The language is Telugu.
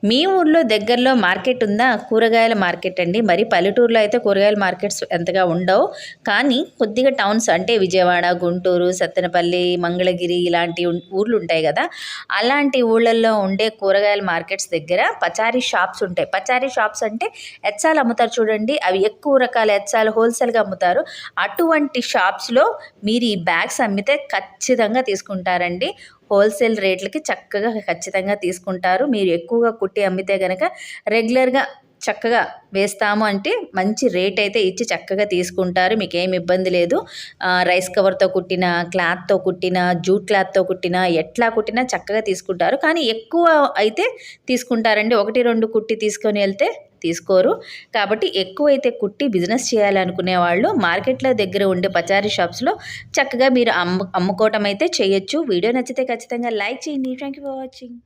మీ ఊర్లో దగ్గరలో మార్కెట్ ఉందా? కూరగాయల మార్కెట్ అండి. మరి పల్లెటూరులో అయితే కూరగాయల మార్కెట్స్ ఎంతగా ఉండవు. కానీ కొద్దిగా టౌన్స్ అంటే విజయవాడ, గుంటూరు, సత్తెనపల్లి, మంగళగిరి ఇలాంటి ఊర్లు ఉంటాయి కదా! అలాంటి ఊళ్ళల్లో ఉండే కూరగాయల మార్కెట్స్ దగ్గర పచారీ షాప్స్ ఉంటాయి. పచారీ షాప్స్ అంటే ఎచ్చాలు అమ్ముతారు చూడండి. అవి ఎక్కువ రకాల ఎచ్చాలు హోల్సేల్‌గా అమ్ముతారు. అటువంటి షాప్స్‌లో మీరు ఈ బ్యాగ్స్ అమ్మితే ఖచ్చితంగా తీసుకుంటారండి. హోల్సేల్ రేట్లకి చక్కగా ఖచ్చితంగా తీసుకుంటారు. మీరు ఎక్కువగా కుట్టి అమ్మితే గనక రెగ్యులర్‌గా చక్కగా వేస్తాము అంటే మంచి రేట్ అయితే ఇచ్చి చక్కగా తీసుకుంటారు. మీకేమి ఇబ్బంది లేదు. రైస్ కవర్‌తో కుట్టిన, క్లాత్‌తో కుట్టిన, జూట్ క్లాత్‌తో కుట్టిన, ఎట్లా కుట్టినా చక్కగా తీసుకుంటారు. కానీ ఎక్కువ అయితే తీసుకుంటారండి. 1, 2 కుట్టి తీసుకొని ఎళ్తే తీసుకోరు. కాబట్టి ఎక్కువైతే కుట్టి బిజినెస్ చేయాలనుకునే వాళ్ళు మార్కెట్‌లో దగ్గర ఉండే పచారీ షాప్స్‌లో చక్కగా మీరు అమ్ముకోవటం అయితే చేయొచ్చు. వీడియో నచ్చితే ఖచ్చితంగా లైక్ చేయండి. Thank you for watching.